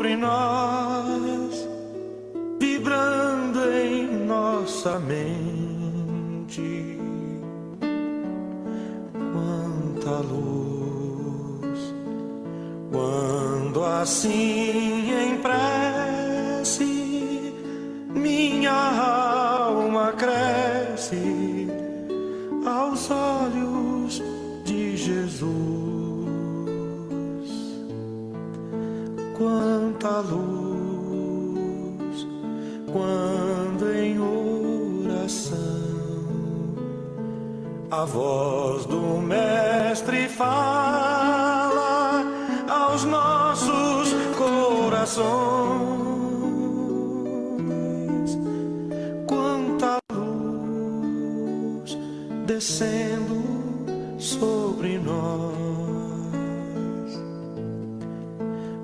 sobre nós, vibrando em nossa mente. Quanta luz, quando assim em prece minha alma cresce aos olhos de Jesus. Quanta luz, quando em oração a voz do Mestre fala aos nossos corações. Quanta luz descendo sobre nós.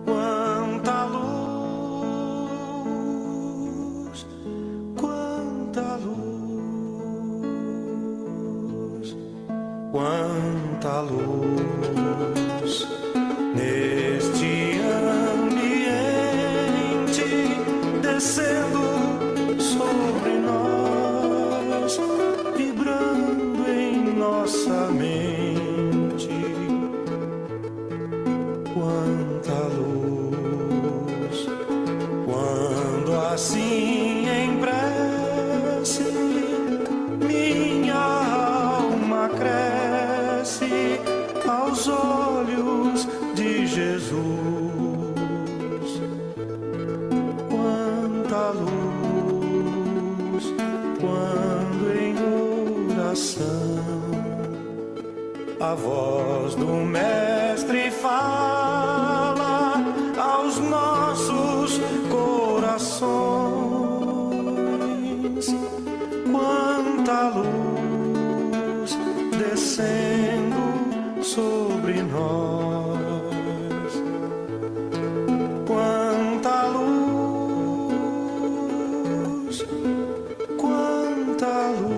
Quanta luz, quanta luz, quanta luz neste ambiente descendo sobre nós, vibrando em nossa mente. Quanta luz, quando assim em prece minha alma cresce aos olhos de Jesus. Quanta luz, quando em oração a voz do Mestre fala aos nossos corações. Quanta luz descendo sobre nós. Quanta luz, quanta luz.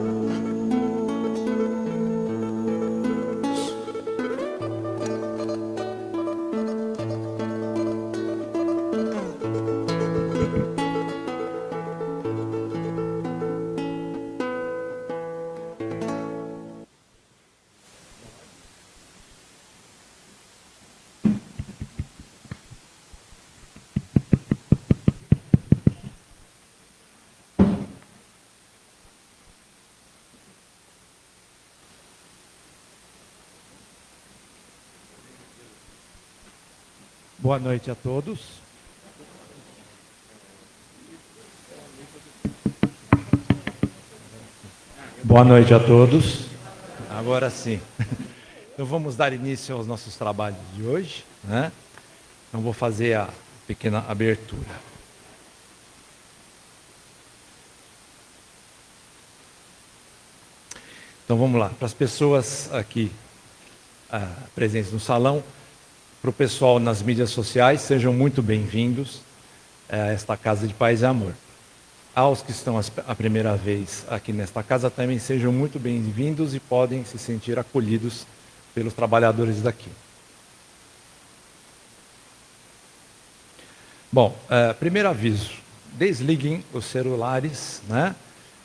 Boa noite a todos. Boa noite a todos. Agora sim. Então vamos dar início aos nossos trabalhos de hoje, né? Então vou fazer a pequena abertura. Então vamos lá. Para as pessoas aqui presentes no salão, para o pessoal nas mídias sociais, sejam muito bem-vindos a esta Casa de Paz e Amor. Aos que estão a primeira vez aqui nesta casa, também sejam muito bem-vindos e podem se sentir acolhidos pelos trabalhadores daqui. Bom, primeiro aviso, desliguem os celulares, né?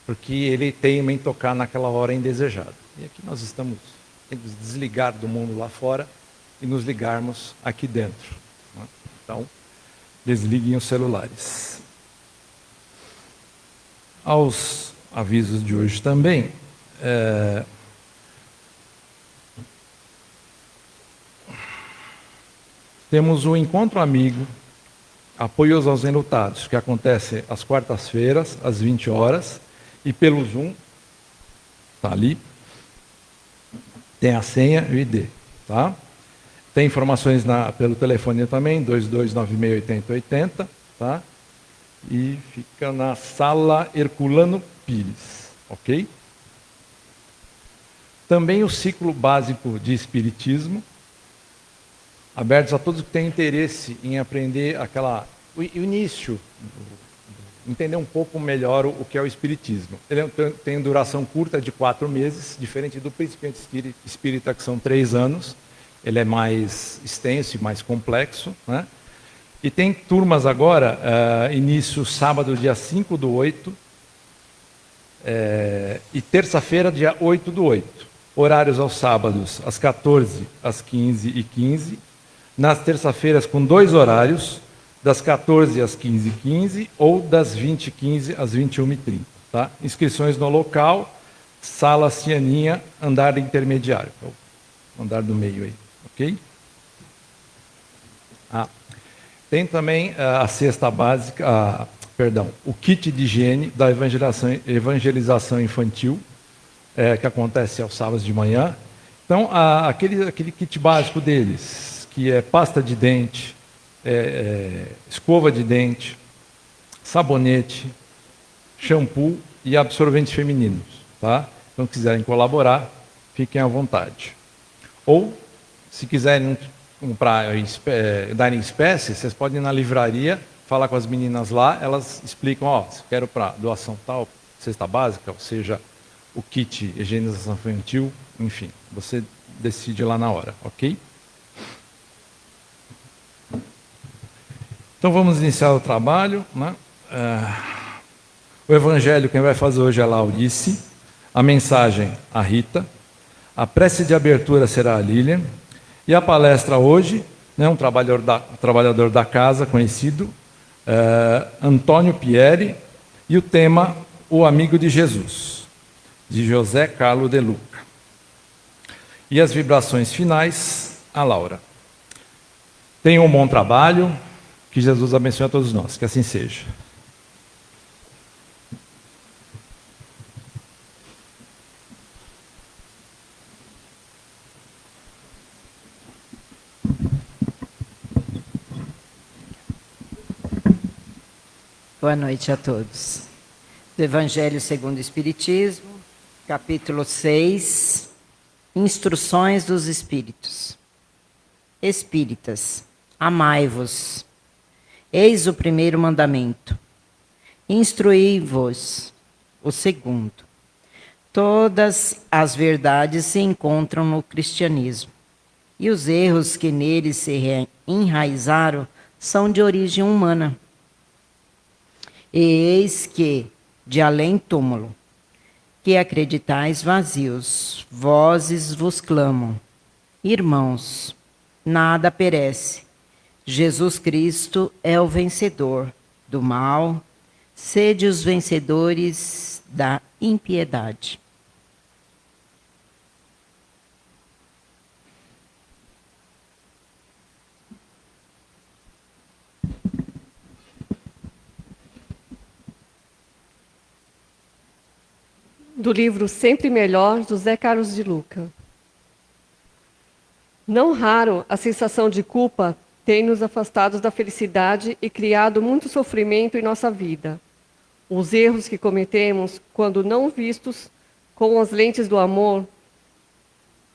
Porque ele teima em tocar naquela hora indesejada. E aqui nós estamos tendo que desligar do mundo lá fora e nos ligarmos aqui dentro, né? Então, desliguem os celulares. Aos avisos de hoje também, temos o Encontro Amigo, Apoios aos Enlutados, que acontece às quartas-feiras, às 20 horas, e pelo Zoom, está ali, tem a senha e o ID, tá? Tem informações pelo telefone também, 22968080, tá? E fica na Sala Herculano Pires, ok? Também o ciclo básico de Espiritismo, abertos a todos que têm interesse em aprender o início, entender um pouco melhor o que é o Espiritismo. Ele tem duração curta de 4 meses, diferente do Principiante Espírita, que são 3 anos. Ele é mais extenso e mais complexo, né? E tem turmas agora, início sábado, dia 5/8, e terça-feira, dia 8/8. Horários aos sábados, às 14, às 15h15. Nas terça-feiras, com 2 horários, das 14 às 15h15 ou das 20h15 às 21h30. Tá? Inscrições no local, Sala Cianinha, andar intermediário. Andar do meio aí, ok? Tem também a cesta básica, o kit de higiene da evangelização infantil, que acontece aos sábados de manhã. Então, aquele kit básico deles, que é pasta de dente, escova de dente, sabonete, shampoo e absorventes femininos. Tá? Então, se quiserem colaborar, fiquem à vontade. Ou, se quiserem comprar, dar em espécie, vocês podem ir na livraria, falar com as meninas lá, elas explicam, se quero para doação tal, cesta básica, ou seja, o kit higienização infantil, enfim, você decide lá na hora, ok? Então vamos iniciar o trabalho, né? O evangelho quem vai fazer hoje é a Laurice, a mensagem a Rita, a prece de abertura será a Lilian, e a palestra hoje, né, um trabalhador da casa conhecido, Antônio Pieri, e o tema O Amigo de Jesus, de José Carlo de Luca. E as vibrações finais, a Laura. Tenham um bom trabalho, que Jesus abençoe a todos nós, que assim seja. Boa noite a todos. Do Evangelho segundo o Espiritismo, capítulo 6, Instruções dos Espíritos. Espíritas, amai-vos. Eis o primeiro mandamento. Instruí-vos. O segundo. Todas as verdades se encontram no cristianismo, e os erros que nele se enraizaram são de origem humana. E eis que, de além túmulo, que acreditais vazios, vozes vos clamam. Irmãos, nada perece. Jesus Cristo é o vencedor do mal. Sede os vencedores da impiedade. Do livro Sempre Melhor, José Carlos de Luca. Não raro, a sensação de culpa tem nos afastados da felicidade e criado muito sofrimento em nossa vida. Os erros que cometemos, quando não vistos com as lentes do amor,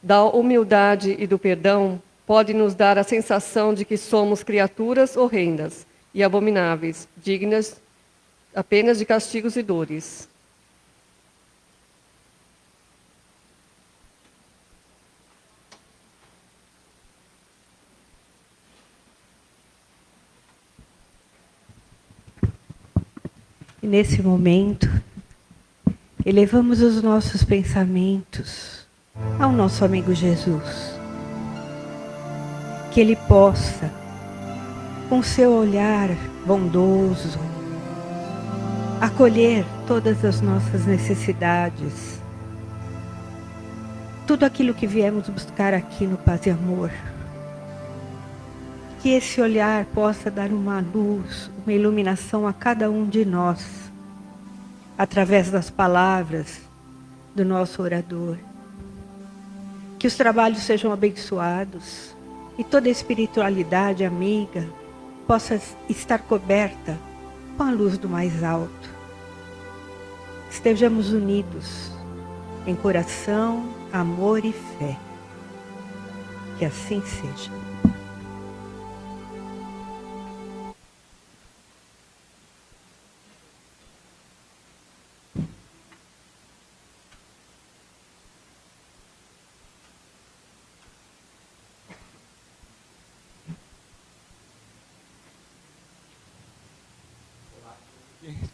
da humildade e do perdão, podem nos dar a sensação de que somos criaturas horrendas e abomináveis, dignas apenas de castigos e dores. E nesse momento, elevamos os nossos pensamentos ao nosso amigo Jesus. Que Ele possa, com seu olhar bondoso, acolher todas as nossas necessidades, tudo aquilo que viemos buscar aqui no Paz e Amor. Que esse olhar possa dar uma luz, uma iluminação a cada um de nós, através das palavras do nosso orador. Que os trabalhos sejam abençoados e toda a espiritualidade amiga possa estar coberta com a luz do mais alto. Estejamos unidos em coração, amor e fé. Que assim seja.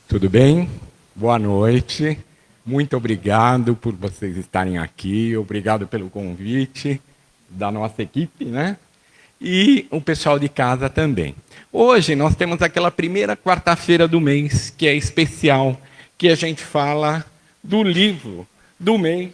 Tudo bem? Boa noite. Muito obrigado por vocês estarem aqui. Obrigado pelo convite da nossa equipe, né? E o pessoal de casa também. Hoje nós temos aquela primeira quarta-feira do mês, que é especial, que a gente fala do livro do mês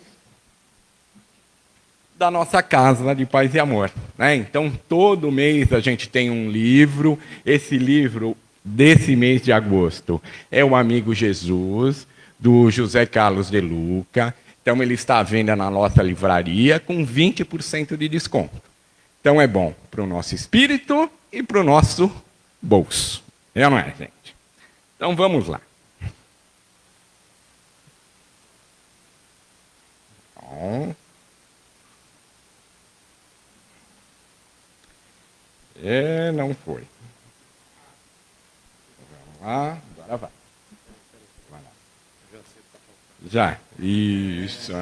da nossa casa de paz e amor, né? Então, todo mês a gente tem um livro. Esse livro desse mês de agosto é o Amigo Jesus, do José Carlos de Luca. Então, ele está à venda na nossa livraria com 20% de desconto. Então, é bom para o nosso espírito e para o nosso bolso. É ou não é, gente? Então, vamos lá. Bom. Não foi. Vamos lá, agora vai. Já. Isso.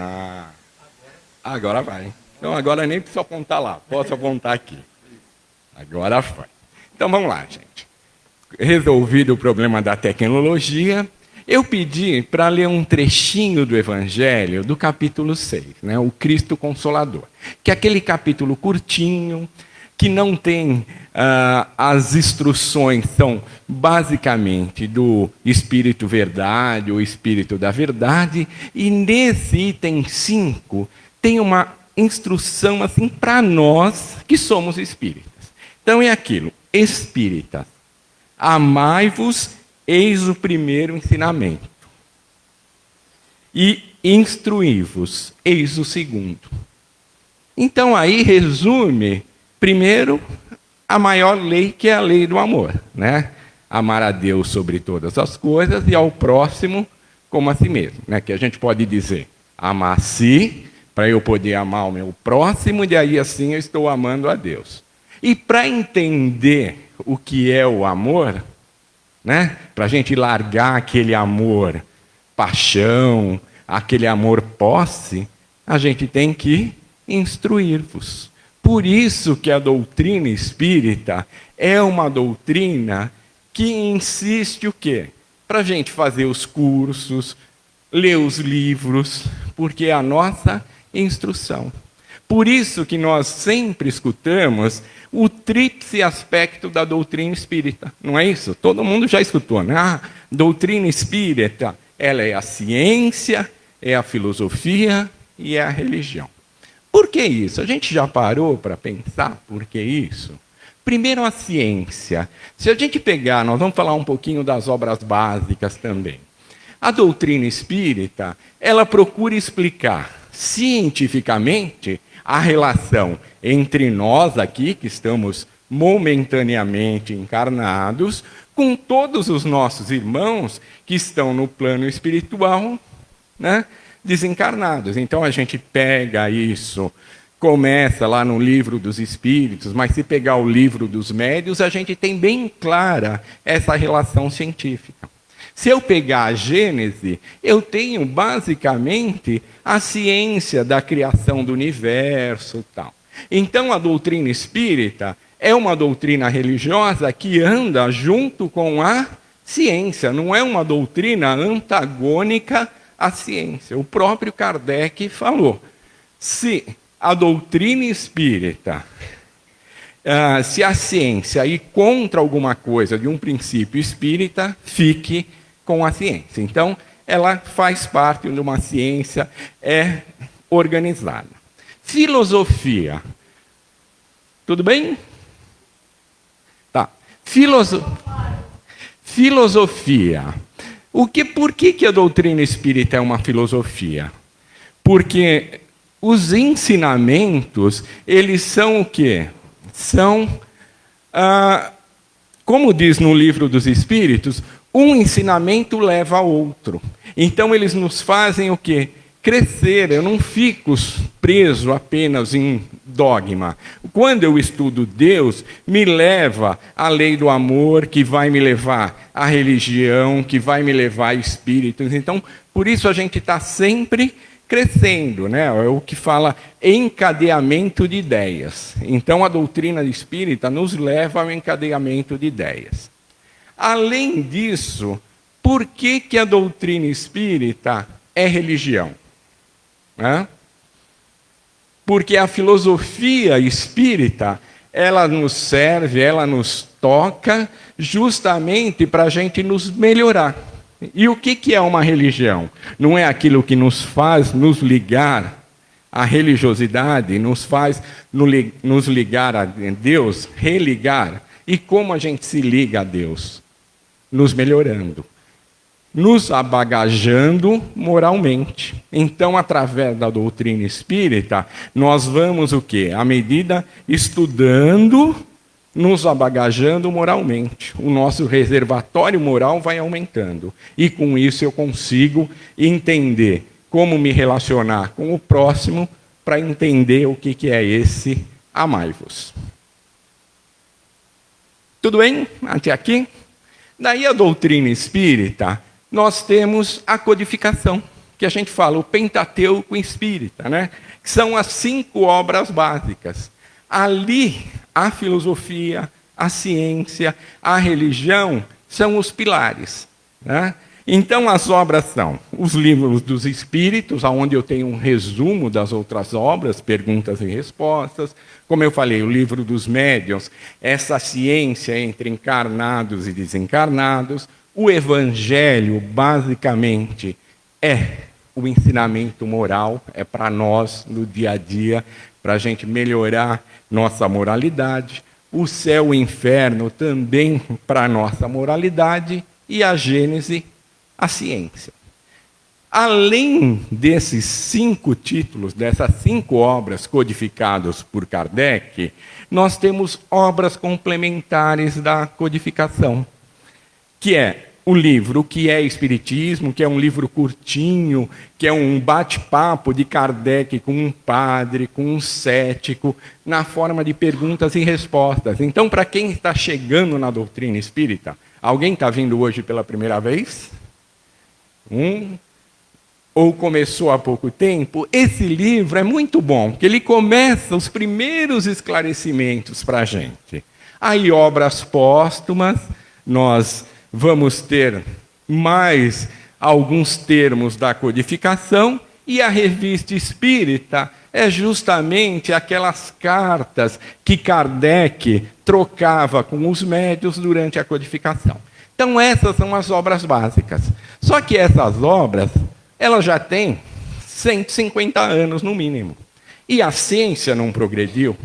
Agora vai. Então, agora nem precisa apontar lá. Posso apontar aqui. Agora foi. Então, vamos lá, gente. Resolvido o problema da tecnologia, eu pedi para ler um trechinho do Evangelho do capítulo 6, né? O Cristo Consolador. Que é aquele capítulo curtinho, que não tem as instruções, são basicamente do Espírito Verdade, ou Espírito da Verdade, e nesse item 5 tem uma instrução assim para nós que somos espíritas. Então é aquilo, espíritas, amai-vos, eis o primeiro ensinamento, e instruí-vos, eis o segundo. Então aí resume, primeiro, a maior lei, que é a lei do amor, né? Amar a Deus sobre todas as coisas e ao próximo como a si mesmo, né? Que a gente pode dizer, amar a si, para eu poder amar o meu próximo, e daí assim eu estou amando a Deus. E para entender o que é o amor, né? Para a gente largar aquele amor paixão, aquele amor posse, a gente tem que instruir-vos. Por isso que a doutrina espírita é uma doutrina que insiste o quê? Para a gente fazer os cursos, ler os livros, porque é a nossa instrução. Por isso que nós sempre escutamos o tríplice aspecto da doutrina espírita. Não é isso? Todo mundo já escutou, né? A doutrina espírita, ela é a ciência, é a filosofia e é a religião. Por que isso? A gente já parou para pensar por que isso? Primeiro, a ciência. Se a gente pegar, nós vamos falar um pouquinho das obras básicas também. A doutrina espírita, ela procura explicar cientificamente a relação entre nós aqui, que estamos momentaneamente encarnados, com todos os nossos irmãos que estão no plano espiritual, né? Desencarnados. Então a gente pega isso, começa lá no livro dos Espíritos, mas se pegar o livro dos Médiuns, a gente tem bem clara essa relação científica. Se eu pegar a Gênese, eu tenho basicamente a ciência da criação do universo e tal. Então a doutrina espírita é uma doutrina religiosa que anda junto com a ciência, não é uma doutrina antagônica a ciência. O próprio Kardec falou, se a doutrina espírita, se a ciência ir contra alguma coisa de um princípio espírita, fique com a ciência. Então, ela faz parte de uma ciência organizada. Filosofia. Tudo bem? Tá. Filosofia. Por que a doutrina espírita é uma filosofia? Porque os ensinamentos, eles são o quê? São, como diz no Livro dos Espíritos, um ensinamento leva ao outro. Então, eles nos fazem o quê? Crescer. Eu não fico preso apenas em dogma. Quando eu estudo Deus, me leva à lei do amor, que vai me levar à religião, que vai me levar a espíritos. Então, por isso a gente está sempre crescendo, né? É o que fala encadeamento de ideias. Então, a doutrina espírita nos leva ao encadeamento de ideias. Além disso, por que a doutrina espírita é religião? Porque a filosofia espírita, ela nos serve, ela nos toca justamente para a gente nos melhorar. E o que é uma religião? Não é aquilo que nos faz nos ligar à religiosidade, nos faz nos ligar a Deus, religar. E como a gente se liga a Deus? Nos melhorando, nos abagajando moralmente. Então, através da doutrina espírita, nós vamos o quê? À medida estudando, nos abagajando moralmente. O nosso reservatório moral vai aumentando. E com isso eu consigo entender como me relacionar com o próximo para entender o que é esse amai-vos. Tudo bem? Até aqui? Daí a doutrina espírita, nós temos a codificação, que a gente fala, o Pentateuco espírita, né? Que são as 5 obras básicas. Ali, a filosofia, a ciência, a religião são os pilares, né? Então, as obras são os livros dos espíritos, onde eu tenho um resumo das outras obras, perguntas e respostas. Como eu falei, o livro dos médiuns, essa ciência entre encarnados e desencarnados. O evangelho, basicamente, é o ensinamento moral, é para nós, no dia a dia, para a gente melhorar nossa moralidade. O céu e o inferno, também para a nossa moralidade. E a Gênese, a ciência. Além desses 5 títulos, dessas 5 obras codificadas por Kardec, nós temos obras complementares da codificação, que é o livro Que é Espiritismo, que é um livro curtinho, que é um bate-papo de Kardec com um padre, com um cético, na forma de perguntas e respostas. Então, para quem está chegando na doutrina espírita, alguém está vindo hoje pela primeira vez? Ou começou há pouco tempo? Esse livro é muito bom, porque ele começa os primeiros esclarecimentos para a gente. Aí, obras póstumas, nós vamos ter mais alguns termos da codificação, e a Revista Espírita é justamente aquelas cartas que Kardec trocava com os médiuns durante a codificação. Então, essas são as obras básicas. Só que essas obras, elas já têm 150 anos no mínimo. E a ciência não progrediu,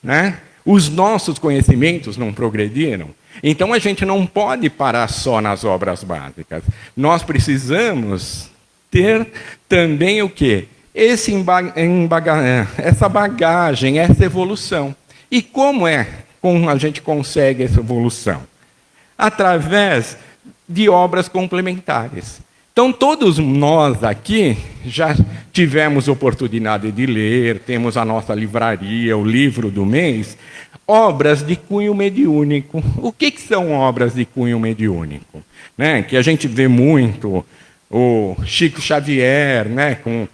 né? Os nossos conhecimentos não progrediram. Então, a gente não pode parar só nas obras básicas. Nós precisamos ter também o quê? Essa bagagem, essa evolução. E como a gente consegue essa evolução? Através de obras complementares. Então, todos nós aqui já tivemos oportunidade de ler, temos a nossa livraria, o livro do mês, obras de cunho mediúnico. O que são obras de cunho mediúnico? Né? Que a gente vê muito o Chico Xavier, né? Com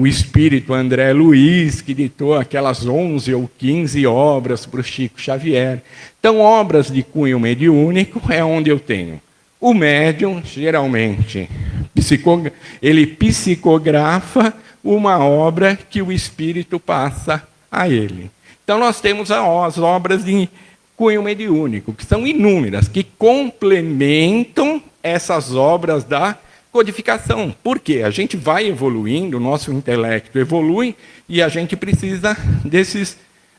o espírito André Luiz, que ditou aquelas 11 ou 15 obras para o Chico Xavier. Então, obras de cunho mediúnico é onde eu tenho o médium, geralmente, ele psicografa uma obra que o espírito passa a ele. Então, nós temos as obras de cunho mediúnico, que são inúmeras, que complementam essas obras da codificação. Por quê? A gente vai evoluindo, o nosso intelecto evolui, e a gente precisa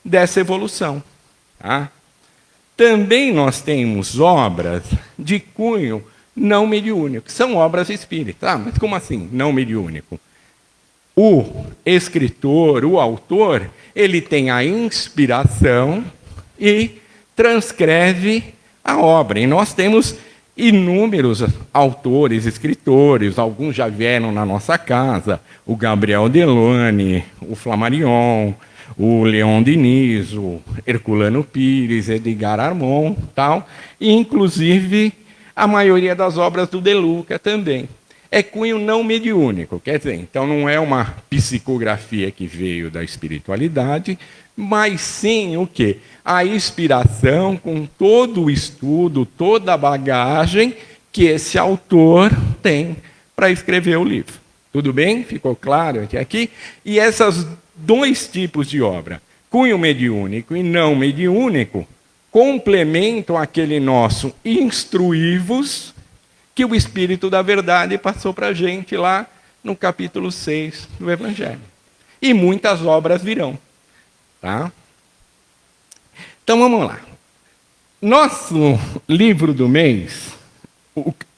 dessa evolução. Tá? Também nós temos obras de cunho não mediúnico, que são obras espíritas. Ah, mas como assim, não mediúnico? O escritor, o autor, ele tem a inspiração e transcreve a obra. E nós temos inúmeros autores, escritores, alguns já vieram na nossa casa, o Gabriel Delane, o Flammarion, o Leon Diniz, o Herculano Pires, Edgar Armon, tal, e inclusive a maioria das obras do De Luca também. É cunho não mediúnico, quer dizer, então não é uma psicografia que veio da espiritualidade, mas sim o quê? A inspiração com todo o estudo, toda a bagagem que esse autor tem para escrever o livro. Tudo bem? Ficou claro até aqui? E esses dois tipos de obra, cunho mediúnico e não mediúnico, complementam aquele nosso instruí-vos que o Espírito da Verdade passou para a gente lá no capítulo 6 do Evangelho. E muitas obras virão. Tá? Então vamos lá. Nosso livro do mês,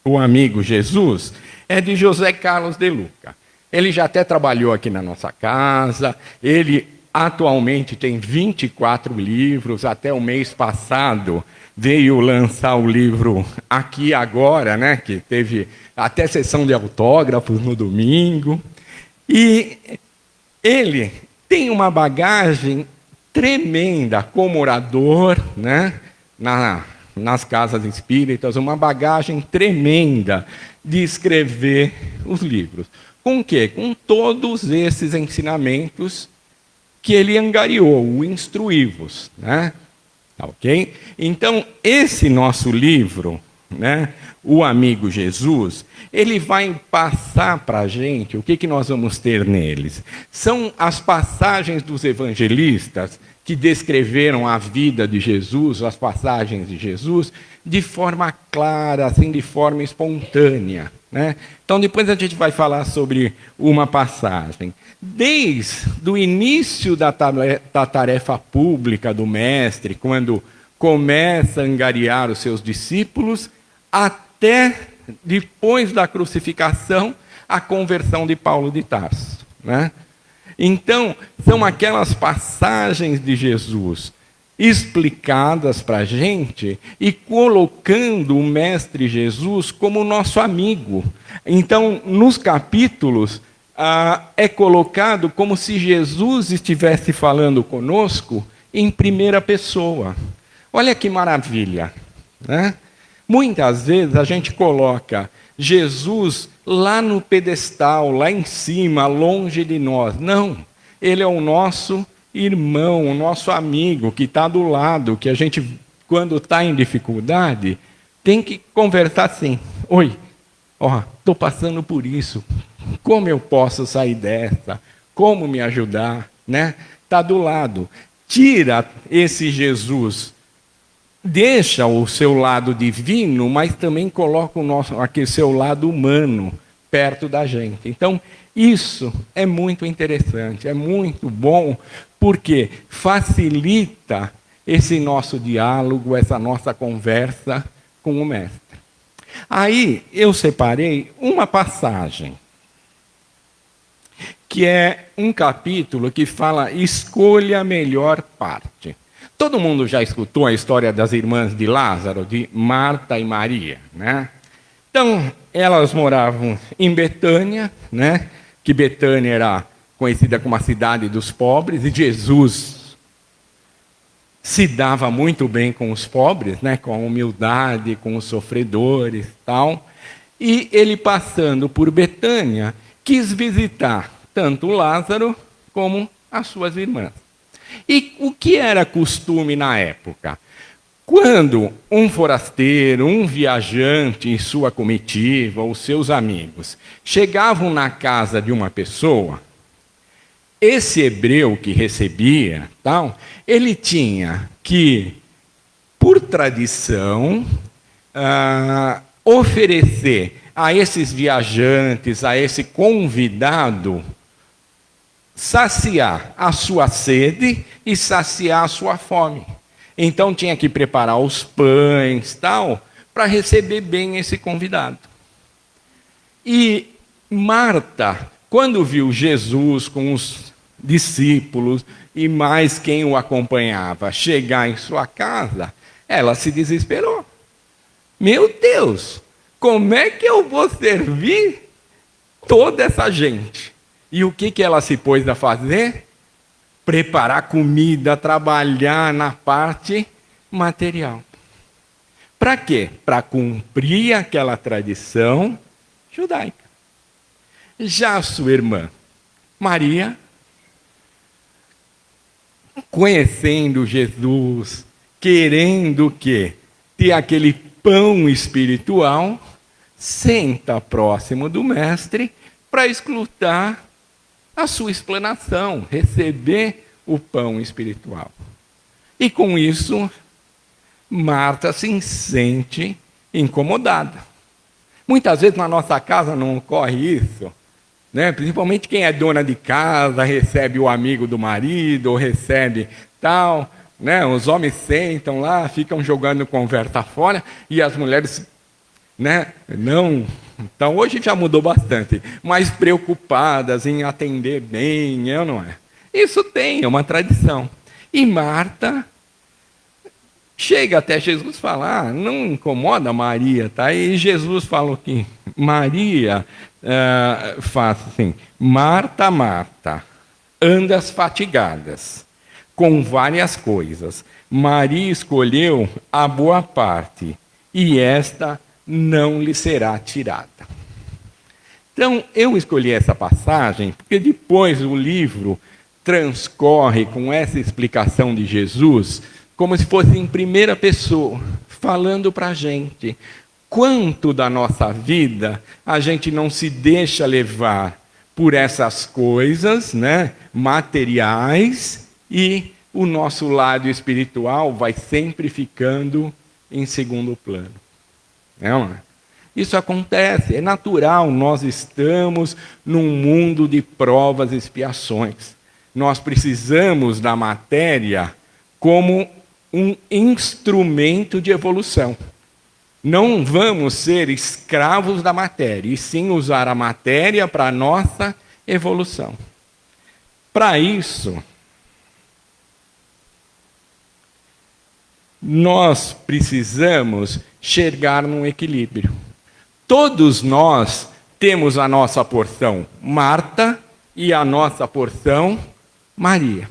o Amigo Jesus, é de José Carlos de Luca. Ele já até trabalhou aqui na nossa casa, ele atualmente tem 24 livros, até o mês passado veio lançar o livro Aqui Agora, né, que teve até sessão de autógrafos no domingo. E ele tem uma bagagem tremenda como orador, né, nas casas espíritas, uma bagagem tremenda de escrever os livros. Com o quê? Com todos esses ensinamentos que ele angariou, o instruí-vos, né? Ok? Então, esse nosso livro, né, O Amigo Jesus, ele vai passar para a gente o que nós vamos ter neles. São as passagens dos evangelistas que descreveram a vida de Jesus, as passagens de Jesus, de forma clara, assim, de forma espontânea, né? Então, depois a gente vai falar sobre uma passagem. Desde o início da tarefa pública do Mestre, quando começa a angariar os seus discípulos, até depois da crucificação, a conversão de Paulo de Tarso, né? Então, são aquelas passagens de Jesus explicadas para a gente e colocando o Mestre Jesus como nosso amigo. Então, nos capítulos, é colocado como se Jesus estivesse falando conosco em primeira pessoa. Olha que maravilha, né? Muitas vezes a gente coloca Jesus lá no pedestal, lá em cima, longe de nós. Não, ele é o nosso irmão, o nosso amigo que está do lado, que a gente, quando está em dificuldade, tem que conversar assim. Oi, estou passando por isso. Como eu posso sair dessa? Como me ajudar? Né? Está do lado. Tira esse Jesus, deixa o seu lado divino, mas também coloca aquele seu lado humano perto da gente. Então, isso é muito interessante, é muito bom, porque facilita esse nosso diálogo, essa nossa conversa com o Mestre. Aí eu separei uma passagem, que é um capítulo que fala escolha a melhor parte. Todo mundo já escutou a história das irmãs de Lázaro, de Marta e Maria, né? Então, elas moravam em Betânia, né? Que Betânia era conhecida como a cidade dos pobres, e Jesus se dava muito bem com os pobres, né? Com a humildade, com os sofredores, tal. E ele, passando por Betânia, quis visitar tanto Lázaro como as suas irmãs. E o que era costume na época? Quando um forasteiro, um viajante e sua comitiva, ou seus amigos, chegavam na casa de uma pessoa, esse hebreu que recebia, tal, ele tinha que, por tradição, oferecer a esses viajantes, a esse convidado, saciar a sua sede e saciar a sua fome. Então tinha que preparar os pães, tal, para receber bem esse convidado. E Marta, quando viu Jesus com os discípulos e mais quem o acompanhava chegar em sua casa, ela se desesperou. Meu Deus, como é que eu vou servir toda essa gente? E o que ela se pôs a fazer? Preparar comida, trabalhar na parte material. Para quê? Para cumprir aquela tradição judaica. Já a sua irmã, Maria, conhecendo Jesus, querendo o quê? Ter aquele pão espiritual, senta próximo do mestre para escutar a sua explanação, receber o pão espiritual. E com isso, Marta se sente incomodada. Muitas vezes na nossa casa não ocorre isso, né? Principalmente quem é dona de casa, recebe o amigo do marido, ou recebe tal, né? Os homens sentam lá, ficam jogando conversa fora, e as mulheres, né? Não. Então hoje já mudou bastante, mas preocupadas em atender bem, não é? Isso é uma tradição. E Marta chega até Jesus falar, não incomoda Maria, tá? E Jesus falou que Maria faz assim: Marta, Marta, andas fatigadas com várias coisas. Maria escolheu a boa parte, e esta não lhe será tirada. Então, eu escolhi essa passagem porque depois o livro transcorre com essa explicação de Jesus como se fosse em primeira pessoa, falando para a gente quanto da nossa vida a gente não se deixa levar por essas coisas, né, materiais, e o nosso lado espiritual vai sempre ficando em segundo plano. Não é? Isso acontece, é natural, nós estamos num mundo de provas e expiações. Nós precisamos da matéria como um instrumento de evolução. Não vamos ser escravos da matéria, e sim usar a matéria para a nossa evolução. Para isso, nós precisamos chegar num equilíbrio. Todos nós temos a nossa porção Marta e a nossa porção Maria.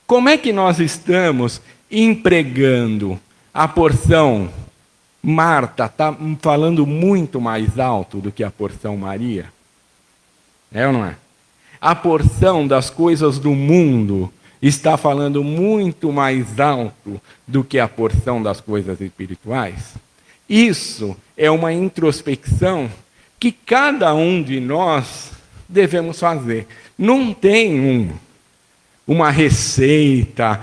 Como é que nós estamos empregando a porção Marta? Está falando muito mais alto do que a porção Maria? É ou não é? A porção das coisas do mundo está falando muito mais alto do que a porção das coisas espirituais? Isso é uma introspecção que cada um de nós devemos fazer. Não tem uma receita,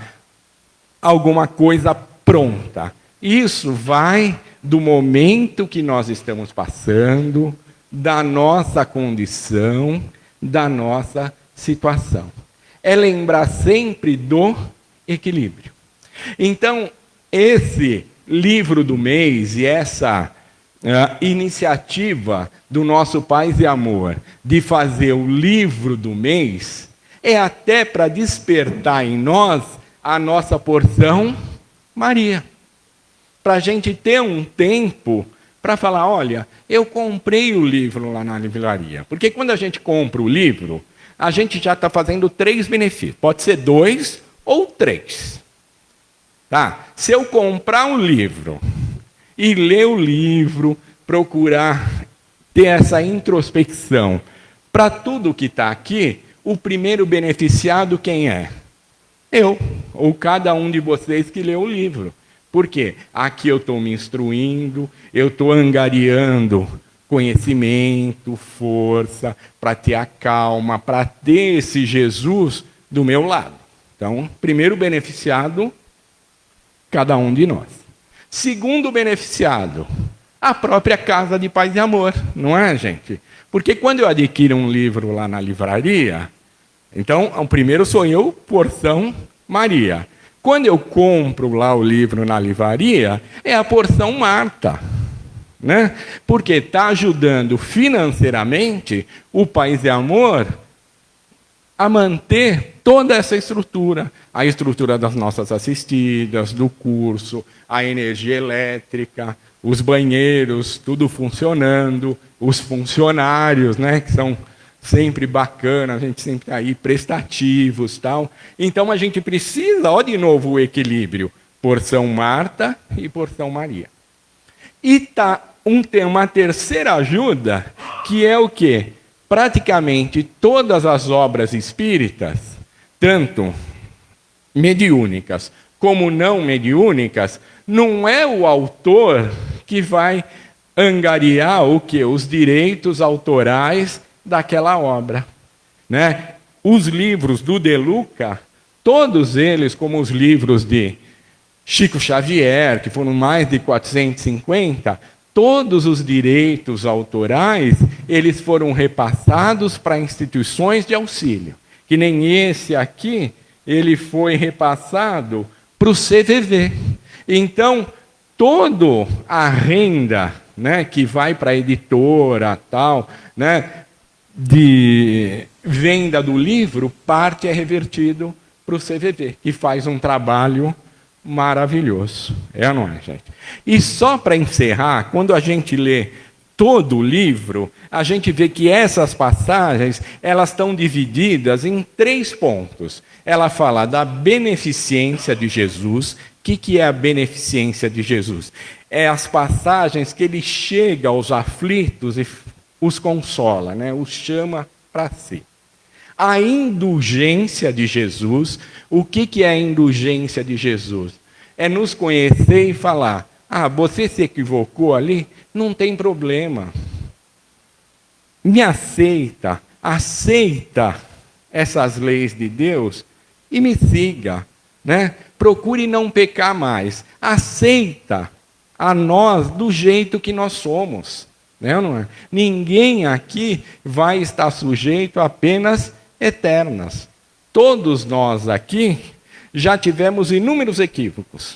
alguma coisa pronta. Isso vai do momento que nós estamos passando, da nossa condição, da nossa situação. É lembrar sempre do equilíbrio. Então, esse livro do mês e essa iniciativa do nosso Paz e Amor de fazer o livro do mês é até para despertar em nós a nossa porção Maria. Para a gente ter um tempo para falar: olha, eu comprei o livro lá na livraria. Porque quando a gente compra o livro, a gente já está fazendo 3 benefícios. Pode ser 2 ou 3. Tá? Se eu comprar um livro e ler o livro, procurar ter essa introspecção para tudo que está aqui, o primeiro beneficiado quem é? Eu, ou cada um de vocês que leu o livro. Por quê? Aqui eu estou me instruindo, eu estou angariando conhecimento, força, para ter a calma, para ter esse Jesus do meu lado. Então, primeiro beneficiado, cada um de nós. Segundo beneficiado, a própria Casa de Paz e Amor, não é, gente? Porque quando eu adquiro um livro lá na livraria, então, o primeiro sou eu, porção Maria. Quando eu compro lá o livro na livraria, é a porção Marta, né? Porque está ajudando financeiramente o Paz e Amor a manter toda essa estrutura. A estrutura das nossas assistidas, do curso, a energia elétrica, os banheiros, tudo funcionando, os funcionários, né, que são sempre bacanas, a gente sempre está aí, prestativos, tal. Então a gente precisa, de novo, o equilíbrio. Porção Marta e porção Maria. E tem uma terceira ajuda, que é o quê? Praticamente todas as obras espíritas, tanto mediúnicas como não mediúnicas, não é o autor que vai angariar o quê? Os direitos autorais daquela obra, né? Os livros do De Luca, todos eles, como os livros de Chico Xavier, que foram mais de 450, todos os direitos autorais, eles foram repassados para instituições de auxílio. Que nem esse aqui, ele foi repassado para o CVV. Então, toda a renda, né, que vai para a editora, tal, né, de venda do livro, parte é revertido para o CVV, que faz um trabalho maravilhoso. É ou não é, gente? E só para encerrar, quando a gente lê todo o livro, a gente vê que essas passagens, elas estão divididas em 3 pontos. Ela fala da beneficência de Jesus. O que é a beneficência de Jesus? É as passagens que ele chega aos aflitos e os consola, né? Os chama para si. A indulgência de Jesus. O que é a indulgência de Jesus? É nos conhecer e falar: ah, você se equivocou ali? Não tem problema. Me aceita, aceita essas leis de Deus e me siga, né? Procure não pecar mais. Aceita a nós do jeito que nós somos, né, ou não é? Ninguém aqui vai estar sujeito a penas eternas. Todos nós aqui já tivemos inúmeros equívocos.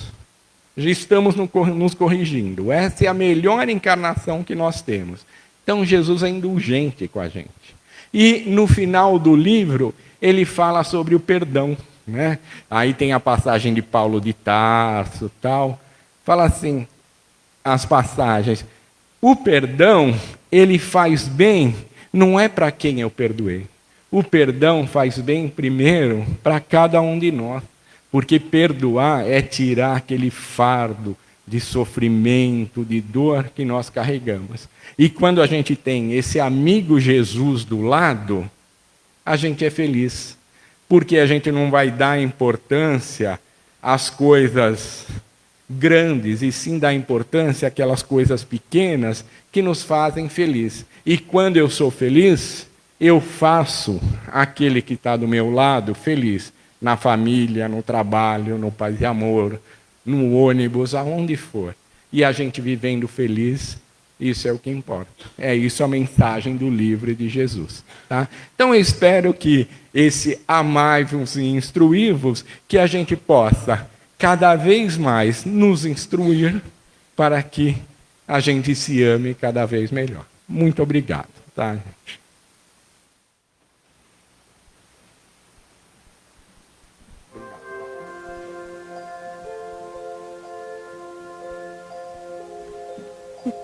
Já estamos nos corrigindo. Essa é a melhor encarnação que nós temos. Então, Jesus é indulgente com a gente. E, no final do livro, ele fala sobre o perdão, né? Aí tem a passagem de Paulo de Tarso, tal. Fala assim, as passagens. O perdão, ele faz bem, não é para quem eu perdoei. O perdão faz bem primeiro para cada um de nós. Porque perdoar é tirar aquele fardo de sofrimento, de dor que nós carregamos. E quando a gente tem esse amigo Jesus do lado, a gente é feliz. Porque a gente não vai dar importância às coisas grandes, e sim dar importância àquelas coisas pequenas que nos fazem feliz. E quando eu sou feliz, eu faço aquele que está do meu lado feliz. Na família, no trabalho, no paz e amor, no ônibus, aonde for. E a gente vivendo feliz, isso é o que importa. É isso a mensagem do livro de Jesus. Tá? Então eu espero que esse amai-vos e instruí-vos, que a gente possa cada vez mais nos instruir para que a gente se ame cada vez melhor. Muito obrigado. Tá, gente?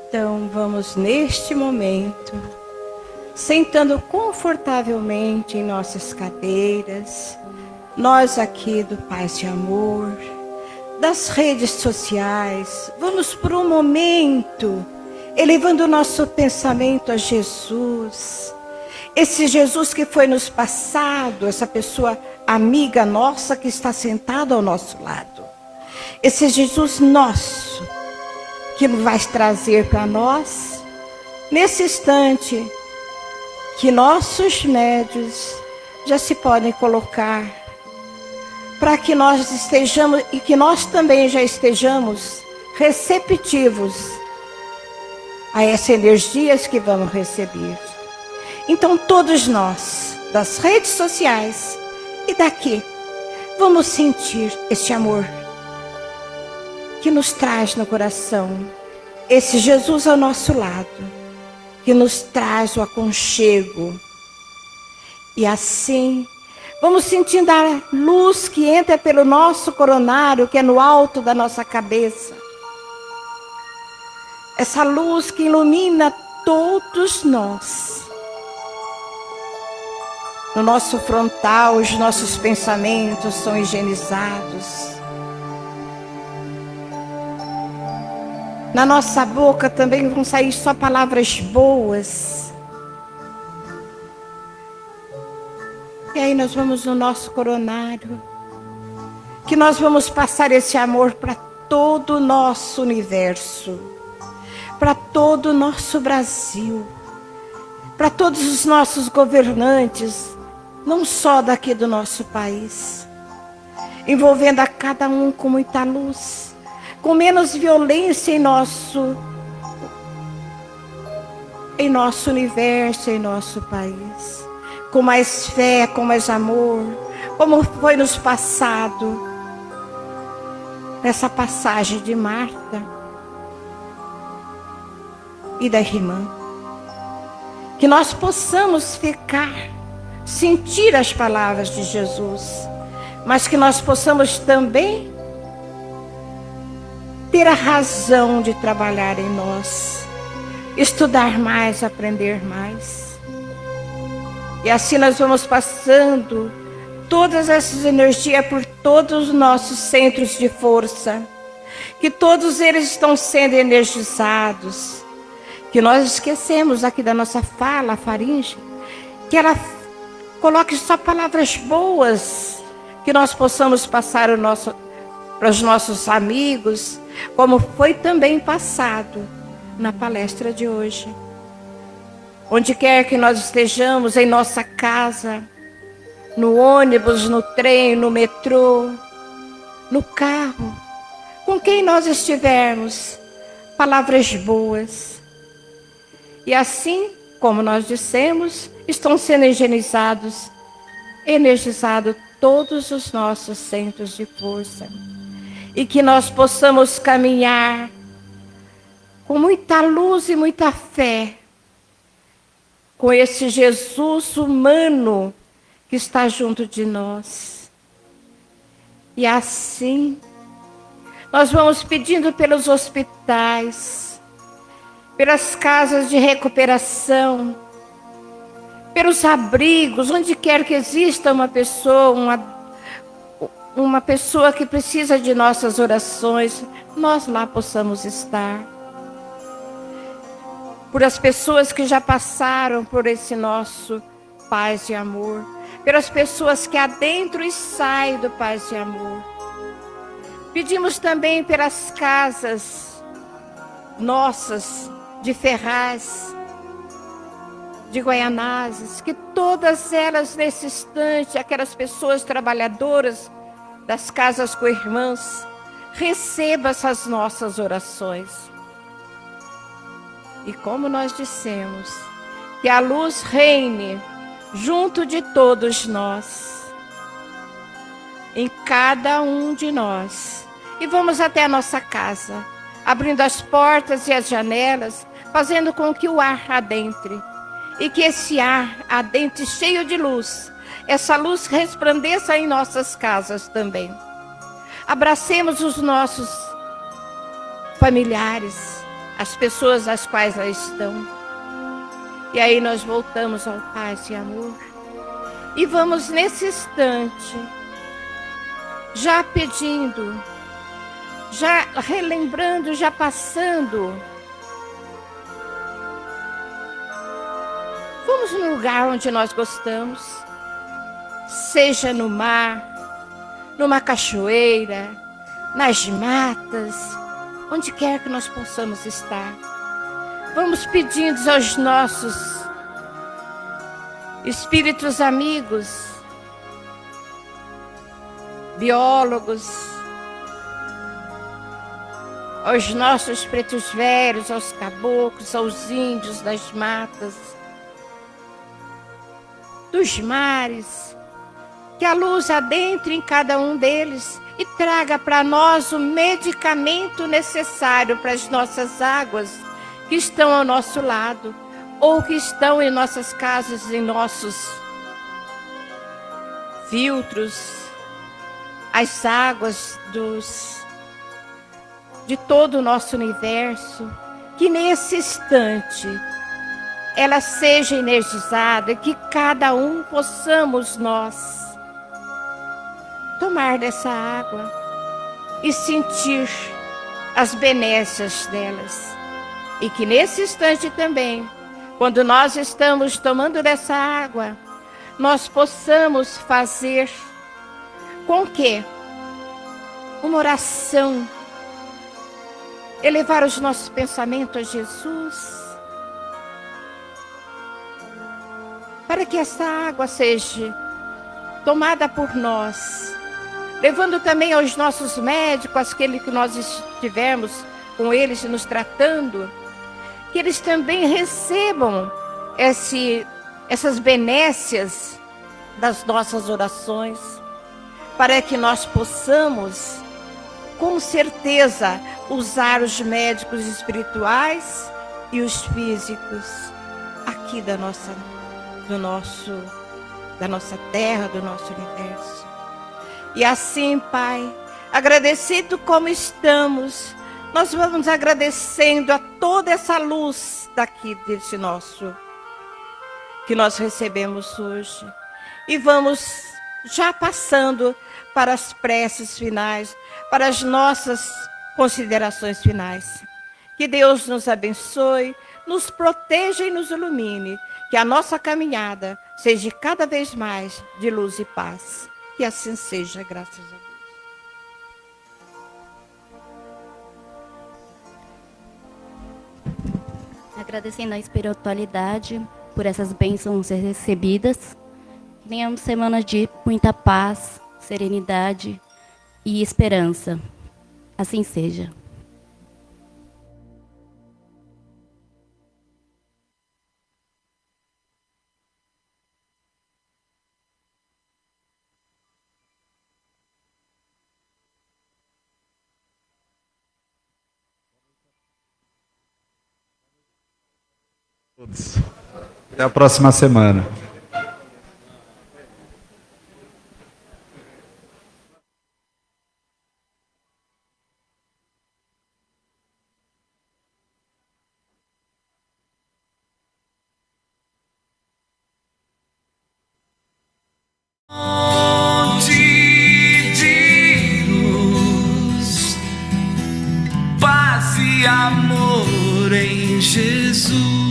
Então, vamos neste momento, sentando confortavelmente em nossas cadeiras, nós aqui do Paz e Amor, das redes sociais, vamos por um momento, elevando o nosso pensamento a Jesus, esse Jesus que foi nos passado, essa pessoa amiga nossa que está sentada ao nosso lado, esse Jesus nosso, que vai trazer para nós, nesse instante, que nossos médios já se podem colocar, para que nós estejamos, e que nós também já estejamos receptivos a essas energias que vamos receber. Então todos nós, das redes sociais e daqui, vamos sentir este amor que nos traz no coração, esse Jesus ao nosso lado, que nos traz o aconchego. E assim, vamos sentindo a luz que entra pelo nosso coronário, que é no alto da nossa cabeça. Essa luz que ilumina todos nós. No nosso frontal, os nossos pensamentos são higienizados. Na nossa boca também vão sair só palavras boas. E aí nós vamos no nosso coronário, que nós vamos passar esse amor para todo o nosso universo. para todo o nosso Brasil, para todos os nossos governantes, não só daqui do nosso país, envolvendo a cada um com muita luz, com menos violência em nosso universo, em nosso país, com mais fé, com mais amor, como foi nos passado, nessa passagem de Marta e da irmã. Que nós possamos ficar, sentir as palavras de Jesus, mas que nós possamos também ter a razão de trabalhar em nós, estudar mais, aprender mais. E assim nós vamos passando todas essas energias por todos os nossos centros de força, que todos eles estão sendo energizados, que nós esquecemos aqui da nossa fala, a faringe, que ela coloque só palavras boas, que nós possamos passar para os nossos amigos, como foi também passado na palestra de hoje. Onde quer que nós estejamos, em nossa casa, no ônibus, no trem, no metrô, no carro, com quem nós estivermos, palavras boas. E assim, como nós dissemos, estão sendo energizados todos os nossos centros de força. E que nós possamos caminhar com muita luz e muita fé, com esse Jesus humano que está junto de nós. E assim, nós vamos pedindo pelos hospitais, pelas casas de recuperação, pelos abrigos, onde quer que exista uma pessoa que precisa de nossas orações, nós lá possamos estar. Por as pessoas que já passaram por esse nosso paz e amor, pelas pessoas que adentram e saem do paz e amor. Pedimos também pelas casas nossas de Ferraz, de Guaianazes, que todas elas nesse instante, aquelas pessoas trabalhadoras das casas com irmãs, recebam essas nossas orações. E como nós dissemos, que a luz reine junto de todos nós, em cada um de nós. E vamos até a nossa casa, abrindo as portas e as janelas, fazendo com que o ar adentre. E que esse ar adentre cheio de luz, essa luz resplandeça em nossas casas também. Abracemos os nossos familiares, as pessoas as quais lá estão. E aí nós voltamos ao paz e amor. E vamos nesse instante, já pedindo, já relembrando, já passando. Vamos no lugar onde nós gostamos, seja no mar, numa cachoeira, nas matas, onde quer que nós possamos estar. Vamos pedindo aos nossos espíritos amigos, biólogos, aos nossos pretos velhos, aos caboclos, aos índios das matas, dos mares, que a luz adentre em cada um deles e traga para nós o medicamento necessário para as nossas águas que estão ao nosso lado, ou que estão em nossas casas, em nossos filtros, as águas de todo o nosso universo, que nesse instante ela seja energizada, que cada um possamos nós tomar dessa água e sentir as benécias delas. E que nesse instante também, quando nós estamos tomando dessa água, nós possamos fazer com que uma oração elevar os nossos pensamentos a Jesus, para que essa água seja tomada por nós, levando também aos nossos médicos, aqueles que nós estivemos com eles nos tratando, que eles também recebam essas benécias das nossas orações, para que nós possamos, com certeza, usar os médicos espirituais e os físicos aqui da nossa terra, do nosso universo. E assim, Pai, agradecido como estamos, nós vamos agradecendo a toda essa luz daqui desse nosso, que nós recebemos hoje. E vamos já passando para as preces finais, para as nossas considerações finais. Que Deus nos abençoe, nos proteja e nos ilumine. Que a nossa caminhada seja cada vez mais de luz e paz. Que assim seja, graças a Deus. Agradecendo a espiritualidade por essas bênçãos recebidas. Tenhamos semanas de muita paz, serenidade e esperança. Assim seja. Até a próxima semana. De luz, paz e amor em Jesus.